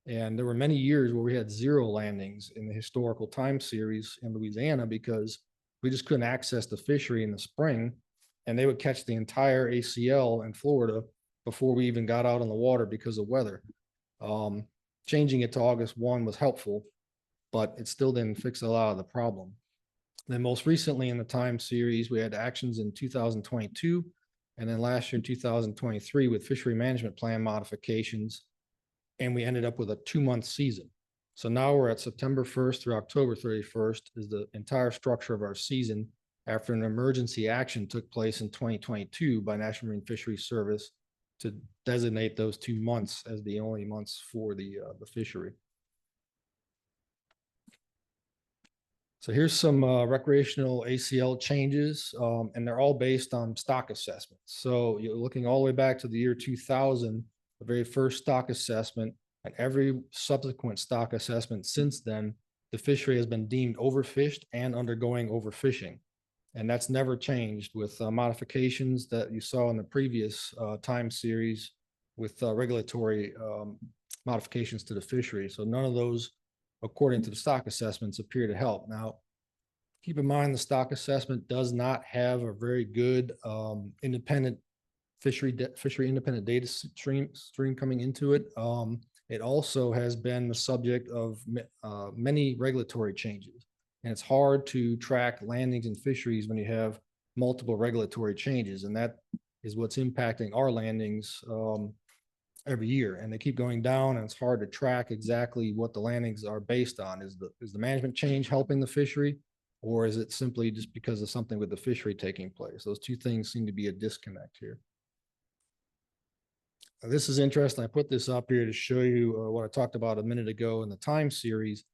And there were many years where we had 0 landings in the historical time series in Louisiana because we just couldn't access the fishery in the spring. And they would catch the entire ACL in Florida before we even got out on the water because of weather. Changing it to August 1 was helpful, but it still didn't fix a lot of the problem. Then most recently in the time series, we had actions in 2022. And then last year in 2023 with fishery management plan modifications, and we ended up with a 2-month season. So now we're at September 1st through October 31st is the entire structure of our season after an emergency action took place in 2022 by National Marine Fisheries Service to designate those 2 months as the only months for the fishery. So here's some recreational ACL changes, and they're all based on stock assessments. So you're looking all the way back to the year 2000, the very first stock assessment, and every subsequent stock assessment since then, the fishery has been deemed overfished and undergoing overfishing. And that's never changed with modifications that you saw in the previous time series with regulatory modifications to the fishery. So none of those, according to the stock assessments, appear to help. Now, keep in mind the stock assessment does not have a very good independent fishery independent data stream coming into it. It also has been the subject of many regulatory changes. And it's hard to track landings and fisheries when you have multiple regulatory changes. And that is what's impacting our landings every year. And they keep going down, and it's hard to track exactly what the landings are based on. Is the management change helping the fishery, Or is it simply just because of something with the fishery taking place? Those two things seem to be a disconnect here. This is interesting. I put this up here to show you what I talked about a minute ago in the time series.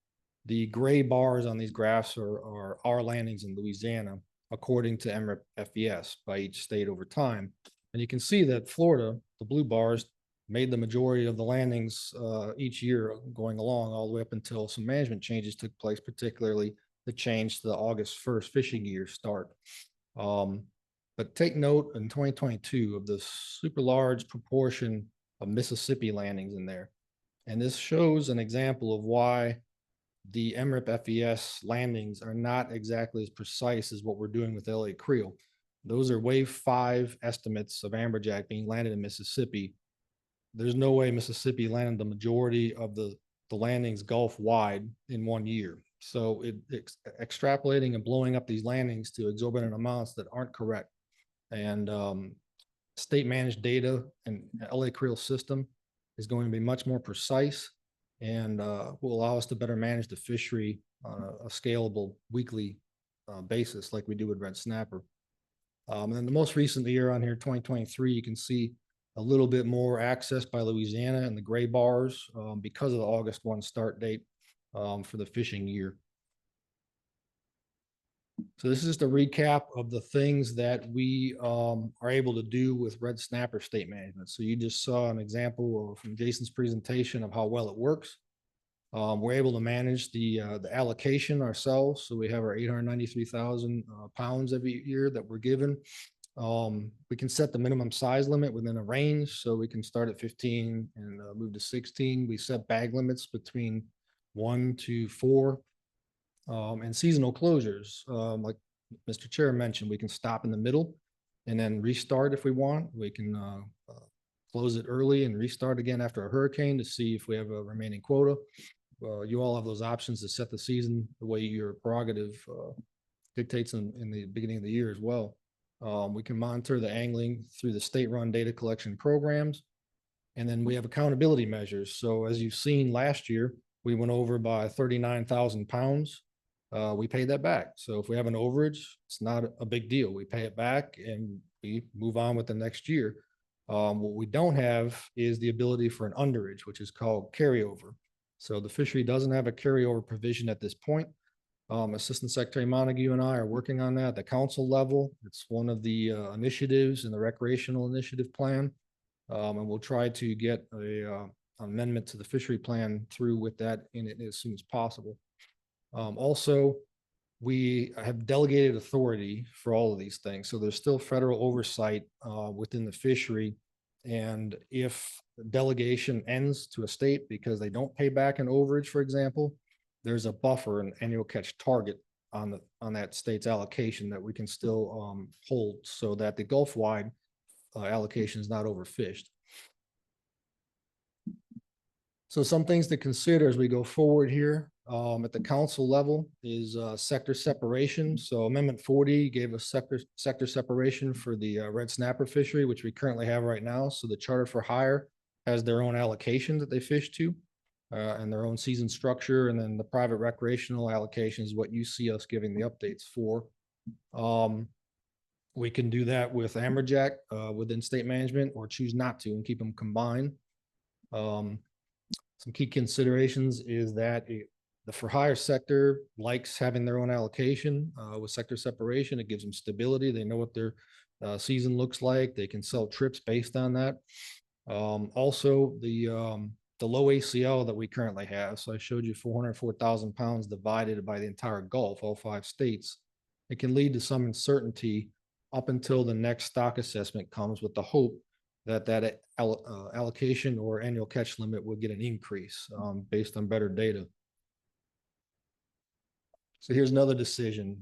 The gray bars on these graphs are our landings in Louisiana, according to MRIP FES by each state over time. And you can see that Florida, the blue bars, made the majority of the landings each year going along all the way up until some management changes took place, particularly the change to the August 1st fishing year start. But take note in 2022 of the super large proportion of Mississippi landings in there. And this shows an example of why the MRIP FES landings are not exactly as precise as what we're doing with LA Creel. Those are wave 5 estimates of amberjack being landed in Mississippi. There's no way Mississippi landed the majority of the landings Gulf wide in 1 year. So extrapolating and blowing up these landings to exorbitant amounts that aren't correct. And state managed data and LA Creel system is going to be much more precise and will allow us to better manage the fishery on a scalable weekly basis like we do with red snapper. And then the most recent year on here, 2023, you can see a little bit more access by Louisiana and the gray bars because of the August 1 start date for the fishing year. So this is just a recap of the things that we are able to do with red snapper state management. So you just saw an example from Jason's presentation of how well it works. We're able to manage the allocation ourselves. So we have our 893,000 pounds every year that we're given. We can set the minimum size limit within a range. So we can start at 15 and move to 16. We set bag limits between 1 to 4. And seasonal closures, like Mr. Chair mentioned, we can stop in the middle and then restart if we want. We can close it early and restart again after a hurricane to see if we have a remaining quota. You all have those options to set the season the way your prerogative dictates in the beginning of the year as well. We can monitor the angling through the state-run data collection programs. And then we have accountability measures. So as you've seen last year, we went over by 39,000 pounds. We pay that back. So if we have an overage, it's not a big deal. We pay it back and we move on with the next year. What we don't have is the ability for an underage, which is called carryover. So the fishery doesn't have a carryover provision at this point. Assistant Secretary Montague and I are working on that at the council level. It's one of the initiatives in the recreational initiative plan. And we'll try to get an amendment to the fishery plan through with that in it as soon as possible. Also, we have delegated authority for all of these things. So there's still federal oversight within the fishery. And if delegation ends to a state because they don't pay back an overage, for example, there's a buffer, an annual catch target on that state's allocation that we can still hold so that the Gulf-wide allocation is not overfished. So some things to consider as we go forward here at the council level is sector separation. So Amendment 40 gave us sector separation for the red snapper fishery, which we currently have right now. So the charter for hire has their own allocation that they fish to and their own season structure. And then the private recreational allocation is what you see us giving the updates for. We can do that with amberjack within state management or choose not to and keep them combined. Some key considerations is that the for hire sector likes having their own allocation with sector separation. It gives them stability. They know what their season looks like. They can sell trips based on that. Also, the low ACL that we currently have. So I showed you 404,000 pounds divided by the entire Gulf, all 5 states. It can lead to some uncertainty up until the next stock assessment comes with the hope that allocation or annual catch limit would get an increase based on better data. So here's another decision,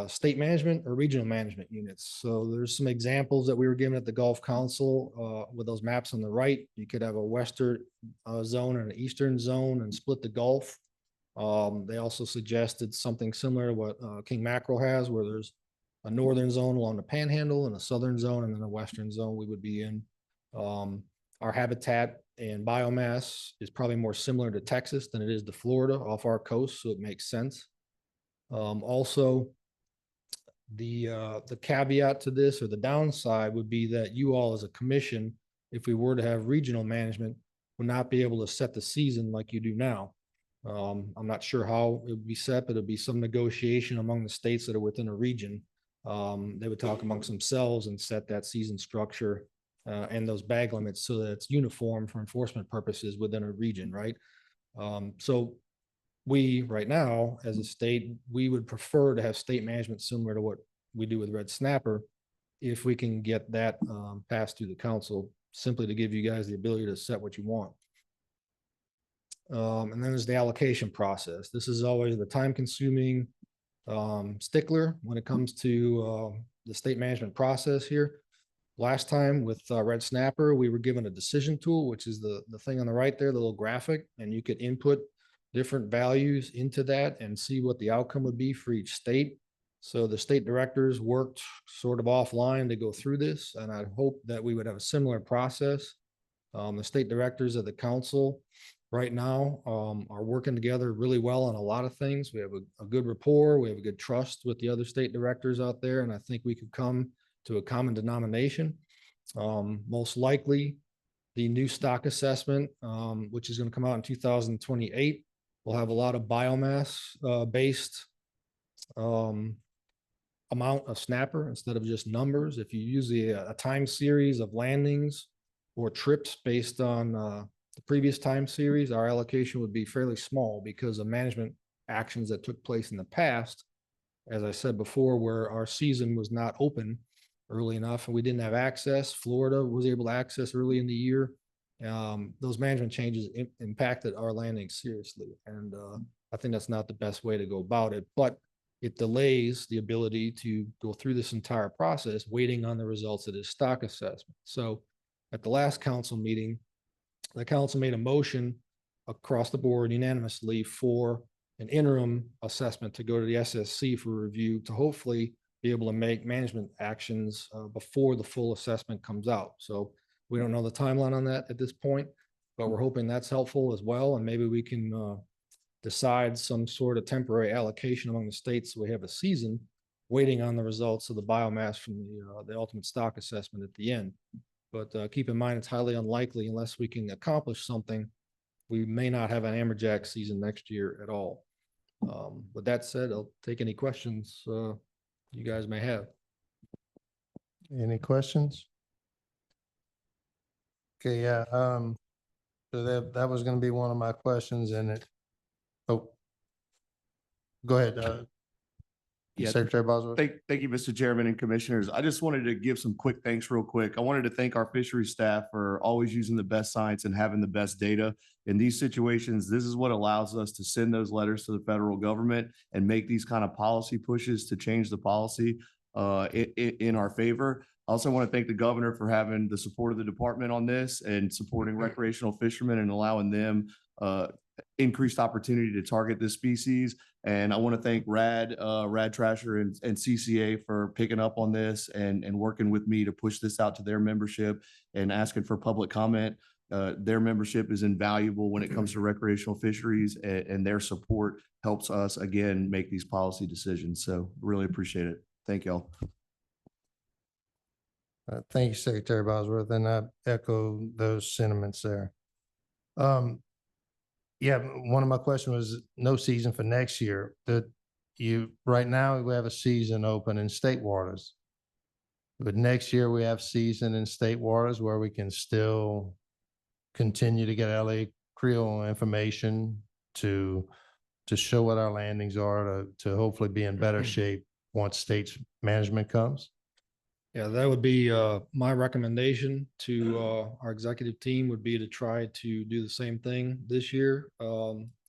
state management or regional management units. So there's some examples that we were given at the Gulf Council with those maps on the right. You could have a western zone and an eastern zone and split the Gulf. They also suggested something similar to what King Mackerel has, where there's a northern zone along the Panhandle and a southern zone and then a western zone we would be in. Our habitat and biomass is probably more similar to Texas than it is to Florida off our coast, so it makes sense. Also, The caveat to this, or the downside, would be that you all as a commission, if we were to have regional management, would not be able to set the season like you do now. I'm not sure how it would be set, but it'd be some negotiation among the states that are within a region. They would talk amongst themselves and set that season structure and those bag limits so that it's uniform for enforcement purposes within a region, right? So we, right now, as a state, we would prefer to have state management similar to what we do with Red Snapper, if we can get that passed through the council, simply to give you guys the ability to set what you want. And then there's the allocation process. This is always the time-consuming stickler when it comes to the state management process here. Last time with Red Snapper, we were given a decision tool, which is the thing on the right there, the little graphic, and you could input different values into that and see what the outcome would be for each state. So the state directors worked sort of offline to go through this, and I hope that we would have a similar process. The state directors of the council right now are working together really well on a lot of things. We have a good rapport. We have a good trust with the other state directors out there, and I think we could come to a common denomination. Most likely, the new stock assessment, which is going to come out in 2028, will have a lot of biomass based amount of snapper instead of just numbers. If you use a time series of landings or trips based on the previous time series, our allocation would be fairly small because of management actions that took place in the past. As I said before, where our season was not open early enough and we didn't have access. Florida was able to access early in the year. Those management changes impacted our landing seriously. And I think that's not the best way to go about it, but it delays the ability to go through this entire process, waiting on the results of this stock assessment. So at the last council meeting, the council made a motion across the board unanimously for an interim assessment to go to the SSC for review to hopefully be able to make management actions before the full assessment comes out. So we don't know the timeline on that at this point, but we're hoping that's helpful as well. And maybe we can decide some sort of temporary allocation among the states so we have a season waiting on the results of the biomass from the ultimate stock assessment at the end. But keep in mind, it's highly unlikely unless we can accomplish something. We may not have an amberjack season next year at all. With that said, I'll take any questions you guys may have. Any questions? Okay, yeah. So that was going to be one of my questions, and it. Oh, go ahead. Yeah. Secretary Bosworth. Thank you, Mr. Chairman and Commissioners. I just wanted to give some quick thanks real quick. I wanted to thank our fisheries staff for always using the best science and having the best data. In these situations, this is what allows us to send those letters to the federal government and make these kind of policy pushes to change the policy in our favor. I also want to thank the governor for having the support of the department on this and supporting recreational fishermen and allowing them increased opportunity to target this species. And I want to thank Rad Trasher and CCA for picking up on this and working with me to push this out to their membership and asking for public comment. Their membership is invaluable when it comes to recreational fisheries, and their support helps us, again, make these policy decisions. So really appreciate it. Thank y'all. Thank you, Secretary Bosworth, and I echo those sentiments there. Yeah, one of my questions was no season for next year. Right now we have a season open in state waters, but next year we have season in state waters where we can still continue to get LA Creole information to show what our landings are to hopefully be in better shape once state's management comes. Yeah, that would be my recommendation to our executive team would be to try to do the same thing this year,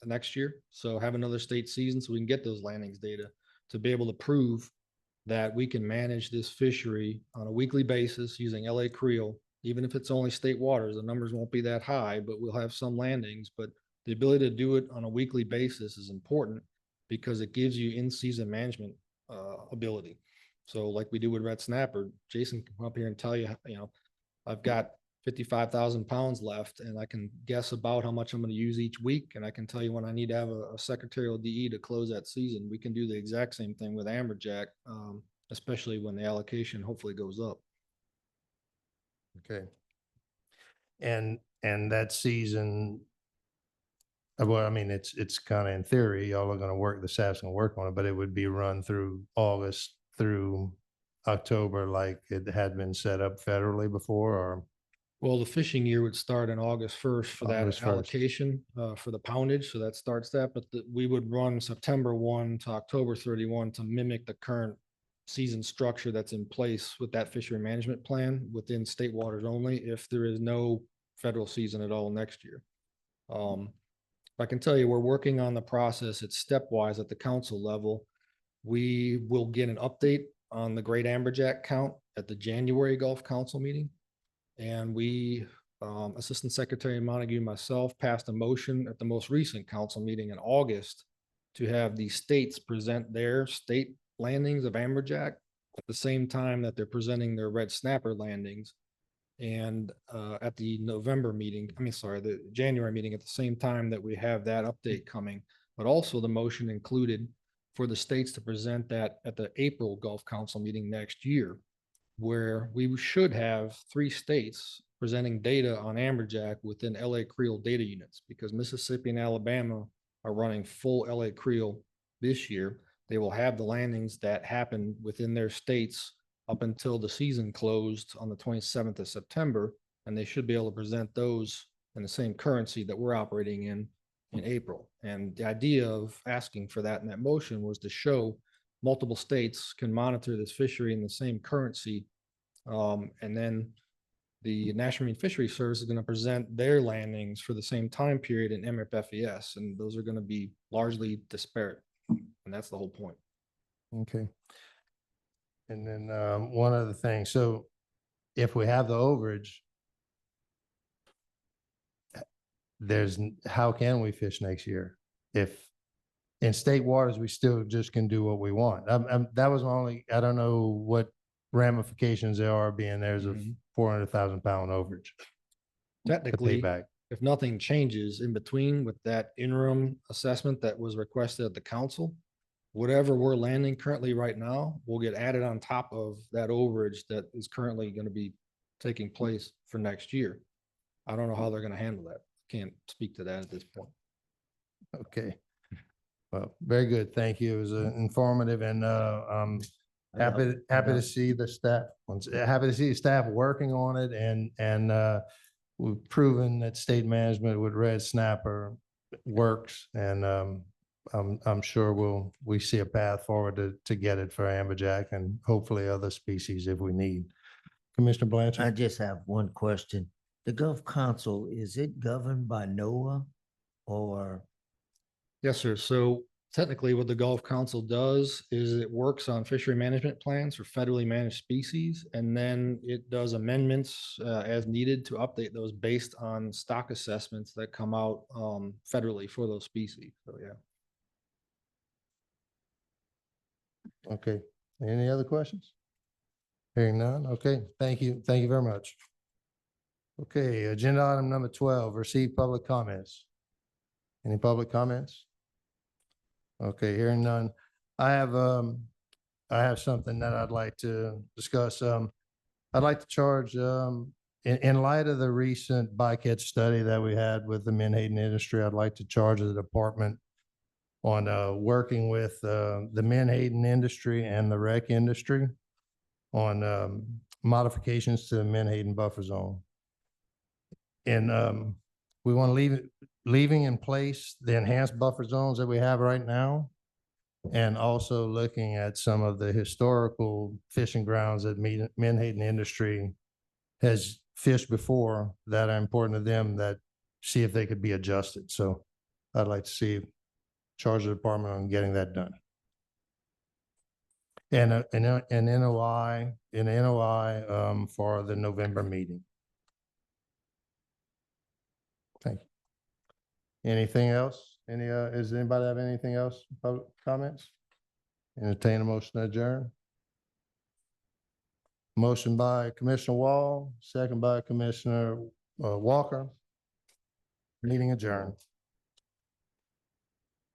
next year. So have another state season so we can get those landings data to be able to prove that we can manage this fishery on a weekly basis using LA Creole. Even if it's only state waters, the numbers won't be that high, but we'll have some landings. But the ability to do it on a weekly basis is important because it gives you in-season management ability. So like we do with Red Snapper, Jason can come up here and tell you, I've got 55,000 pounds left and I can guess about how much I'm going to use each week. And I can tell you when I need to have a secretarial DE to close that season. We can do the exact same thing with amberjack especially when the allocation hopefully goes up. Okay. And that season, well, I mean, it's kind of in theory, y'all are gonna work, the staff's gonna work on it, but it would be run through August through October like it had been set up federally before, or? Well, the fishing year would start on August 1st for that August 1st. allocation for the poundage. So that starts that, but we would run September 1 to October 31 to mimic the current season structure that's in place with that fishery management plan within state waters only if there is no federal season at all next year. I can tell you, we're working on the process. It's stepwise at the council level. We will get an update on the great amberjack count at the January Gulf Council meeting. And we, Assistant Secretary Montague and myself passed a motion at the most recent council meeting in August to have the states present their state landings of amberjack at the same time that they're presenting their red snapper landings. And at the November meeting, the January meeting, at the same time that we have that update coming, but also the motion included for the states to present that at the April Gulf Council meeting next year, where we should have 3 states presenting data on amberjack within LA Creel data units, because Mississippi and Alabama are running full LA Creel this year. They will have the landings that happen within their states up until the season closed on the 27th of September, and they should be able to present those in the same currency that we're operating in April. And the idea of asking for that in that motion was to show multiple states can monitor this fishery in the same currency. And then the National Marine Fisheries Service is going to present their landings for the same time period in MRF-FES, and those are going to be largely disparate. And that's the whole point. Okay. And then one other thing. So if we have the overage, how can we fish next year? If in state waters, we still just can do what we want. That was I don't know what ramifications there are being there's a 400,000 pound overage. Technically, back. if nothing changes in between with that interim assessment that was requested at the council, whatever we're landing currently right now will get added on top of that overage that is currently going to be taking place for next year. I don't know how they're going to handle that. Can't speak to that at this point. Okay. Well, very good. Thank you. It was informative, and happy to see the staff. Happy to see the staff working on it, and we've proven that state management with red snapper works, and I'm sure we see a path forward to get it for amberjack and hopefully other species if we need. Commissioner Blanchard? I just have one question. The Gulf Council, is it governed by NOAA or? Yes, sir. So technically what the Gulf Council does is it works on fishery management plans for federally managed species, and then it does amendments as needed to update those based on stock assessments that come out federally for those species. So, yeah. Okay. Any other questions? Hearing none. Okay. Thank you. Thank you very much. Okay. Agenda item number 12, receive public comments. Any public comments? Okay. Hearing none. I have something that I'd like to discuss. I'd like to charge, in light of the recent bycatch study that we had with the menhaden industry, I'd like to charge the department on working with the menhaden industry and the rec industry on modifications to the menhaden buffer zone. And we want to leaving in place the enhanced buffer zones that we have right now, and also looking at some of the historical fishing grounds that menhaden industry has fished before that are important to them, that see if they could be adjusted. So I'd like to see charge the department on getting that done. And an NOI for the November meeting. Thank you. Anything else? Does anybody have anything else? Public comments? Entertain a motion to adjourn. Motion by Commissioner Wall, second by Commissioner Walker. Meeting adjourned.